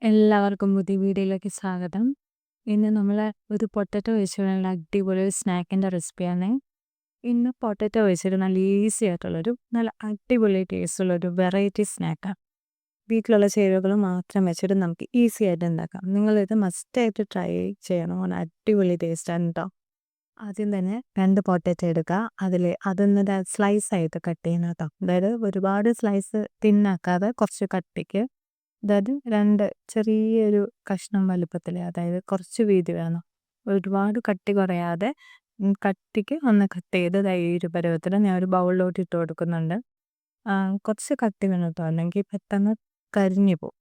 എല്ലാവർക്കും പുതിയ വീഡിയോയിലേക്ക് സ്വാഗതം. ഇന്ന് നമ്മൾ ഒരു പൊട്ടറ്റോ വെച്ചുള്ള അടിപൊളി ഒരു സ്നാക്കിൻ്റെ റെസിപ്പിയാണ്. ഇന്ന് പൊട്ടറ്റോ വെച്ചിട്ട് നല്ല ഈസി ആയിട്ടുള്ളൊരു നല്ല അടിപൊളി ടേസ്റ്റുള്ളൊരു വെറൈറ്റി സ്നാക്കാണ്. വീട്ടിലുള്ള ചേരുവകൾ മാത്രം വെച്ചിട്ട് നമുക്ക് ഈസി ആയിട്ട് ഉണ്ടാക്കാം. നിങ്ങളിത് മസ്റ്റായിട്ട് ട്രൈ ചെയ്യണം. നല്ല അടിപൊളി ടേസ്റ്റാണ് കേട്ടോ. ആദ്യം തന്നെ 2 പൊട്ടറ്റോ എടുക്കുക. അതൊന്ന് സ്ലൈസ് ആയിട്ട് കട്ട് ചെയ്യണം കേട്ടോ. അതായത് ഒരുപാട് സ്ലൈസ് തിന്നാക്കാതെ കുറച്ച് കട്ടിക്ക്, അതായത് 2 ചെറിയൊരു കഷ്ണം വലുപ്പത്തിൽ, അതായത് കുറച്ച് വീതി വേണം. ഒരുപാട് കട്ടി കുറയാതെ കട്ടിക്ക് ഒന്ന് കട്ട് ചെയ്ത് ഈ ഒരു പരുവത്തിൽ ഞാൻ ഒരു ബൗളിലോട്ട് ഇട്ട് കൊടുക്കുന്നുണ്ട്. കുറച്ച് കട്ടി വേണം കേട്ടോ, അല്ലെങ്കിൽ പെട്ടെന്ന് കരിഞ്ഞു പോകും.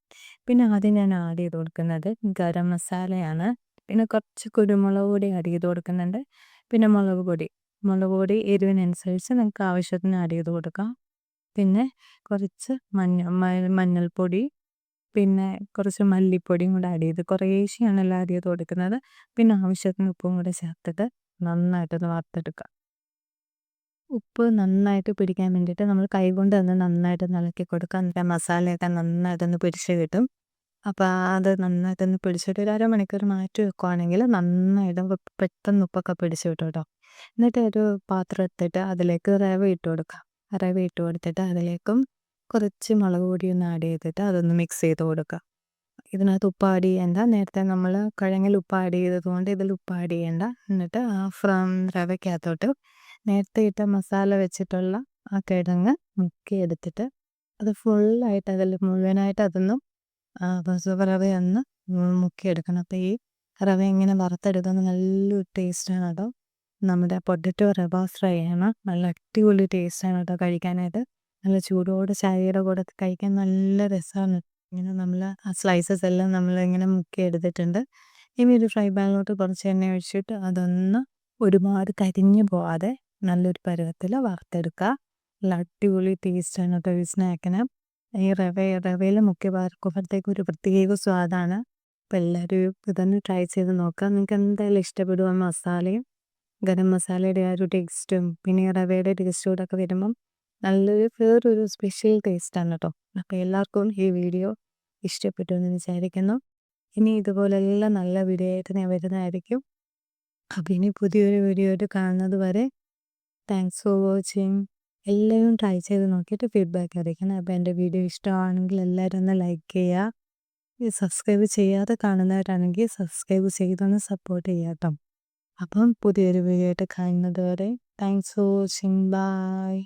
പിന്നെ ആദ്യം ഞാൻ ആഡ് ചെയ്ത് കൊടുക്കുന്നത് ഗരം മസാലയാണ്. പിന്നെ കുറച്ച് കുരുമുളക് പൊടി ആഡ് ചെയ്ത് കൊടുക്കുന്നുണ്ട്. പിന്നെ മുളക് പൊടി എരിവിനനുസരിച്ച് നിങ്ങൾക്ക് ആവശ്യത്തിന് ആഡ് ചെയ്ത് കൊടുക്കാം. പിന്നെ കുറച്ച് മഞ്ഞൾപ്പൊടി, പിന്നെ കുറച്ച് മല്ലിപ്പൊടിയും കൂടെ ആഡ് ചെയ്ത് കുറേശ്ശെയാണല്ലോ ആഡ് ചെയ്ത് കൊടുക്കുന്നത്. പിന്നെ ആവശ്യത്തിന് ഉപ്പും കൂടെ ചേർത്തിട്ട് നന്നായിട്ടൊന്ന് വറുത്തെടുക്കുക. ഉപ്പ് നന്നായിട്ട് പിടിക്കാൻ വേണ്ടിയിട്ട് നമ്മൾ കൈകൊണ്ട് തന്നെ നന്നായിട്ട് ഇളക്കി കൊടുക്കുക. എന്നിട്ട് മസാലയൊക്കെ നന്നായിട്ടൊന്ന് പിടിച്ച് കിട്ടും. അപ്പോൾ അത് നന്നായിട്ടൊന്ന് പിടിച്ചിട്ട് ഒരു അരമണിക്കൂർ മാറ്റി വെക്കുകയാണെങ്കിൽ നന്നായിട്ട് പെട്ടെന്ന് ഉപ്പൊക്കെ പിടിച്ച് കിട്ടും കേട്ടോ. എന്നിട്ട് ഒരു പാത്രം എടുത്തിട്ട് അതിലേക്ക് റവ ഇട്ട് കൊടുക്കുക. റവ ഇട്ട് കൊടുത്തിട്ട് അതിലേക്കും കുറച്ച് മുളക് പൊടി ഒന്ന് ആഡ് ചെയ്തിട്ട് അതൊന്ന് മിക്സ് ചെയ്ത് കൊടുക്കുക. ഇതിനകത്ത് ഉപ്പ് ആഡ് ചെയ്യേണ്ട, നേരത്തെ നമ്മൾ കിഴങ്ങിൽ ഉപ്പ് ആഡ് ചെയ്തത് കൊണ്ട് ഇതിൽ ഉപ്പ് ആഡ് ചെയ്യേണ്ട. എന്നിട്ട് റവയ്ക്കകത്തോട്ട് നേരത്തെ ഇട്ട മസാല വെച്ചിട്ടുള്ള ആ കിഴങ്ങ് മുക്കി എടുത്തിട്ട് അത് ഫുള്ളായിട്ട് അതിൽ മുഴുവനായിട്ട് അതൊന്നും റവയൊന്ന് മുക്കിയെടുക്കണം. അപ്പോൾ ഈ റവ ഇങ്ങനെ വറുത്തെടുക്കുന്ന നല്ലൊരു ടേസ്റ്റാണ് കേട്ടോ. നമ്മുടെ പൊട്ടറ്റോ റവ ഫ്രൈ ആണ്. നല്ല അടിപൊളി ടേസ്റ്റാണ് കേട്ടോ കഴിക്കാനായിട്ട്. നല്ല ചൂടോടെ ചായയുടെ കൂടെ കഴിക്കാൻ നല്ല രസമാണ്. ഇങ്ങനെ നമ്മൾ ആ സ്ലൈസസ് എല്ലാം നമ്മളിങ്ങനെ മുക്കി എടുത്തിട്ടുണ്ട്. ഇനി ഒരു ഫ്രൈ പാനിലോട്ട് കുറച്ച് എണ്ണ ഒഴിച്ചിട്ട് അതൊന്ന് ഒരുപാട് കരിഞ്ഞു പോവാതെ നല്ലൊരു പരുവത്തിൽ വറുത്തെടുക്കുക. നല്ല അടിപൊളി ടേസ്റ്റാണ് കേട്ടോ ഈ സ്നാക്കിന്. ഈ റവയിൽ മുക്കി വറുക്കുമ്പോഴത്തേക്കും ഒരു പ്രത്യേക സ്വാദാണ്. അപ്പോൾ എല്ലാവരും ഇതൊന്ന് ട്രൈ ചെയ്ത് നോക്കുക. നിങ്ങൾക്ക് എന്തായാലും ഇഷ്ടപ്പെടും. മസാലയും ഗരം മസാലയുടെ ആ ഒരു ടേസ്റ്റും പിന്നെ ഈ റവയുടെ ടേസ്റ്റും കൂടെ ഒക്കെ വരുമ്പം നല്ലൊരു വേറൊരു സ്പെഷ്യൽ ടേസ്റ്റാണ് കേട്ടോ. അപ്പോൾ എല്ലാവർക്കും ഈ വീഡിയോ ഇഷ്ടപ്പെട്ടു എന്ന് വിചാരിക്കുന്നു. ഇനി ഇതുപോലെല്ലാം നല്ല വീഡിയോ ആയിട്ട് ഞാൻ വരുന്നതായിരിക്കും. അപ്പോൾ ഇനി പുതിയൊരു വീഡിയോ ആയിട്ട് കാണുന്നത് വരെ താങ്ക്സ് ഫോർ വാച്ചിങ്. എല്ലാവരും ട്രൈ ചെയ്ത് നോക്കിയിട്ട് ഫീഡ്ബാക്ക് അറിയിക്കണം. അപ്പോൾ എൻ്റെ വീഡിയോ ഇഷ്ടമാണെങ്കിൽ എല്ലാവരും ഒന്ന് ലൈക്ക് ചെയ്യുക. സബ്സ്ക്രൈബ് ചെയ്യാതെ കാണുന്നവരാണെങ്കിൽ സബ്സ്ക്രൈബ് ചെയ്തൊന്ന് സപ്പോർട്ട് ചെയ്യുക കേട്ടോ. അപ്പം പുതിയൊരു വീഡിയോ ആയിട്ട് കാണുന്നത് വരെ താങ്ക്സ് ഫോർ വാച്ചിങ്. ബൈ.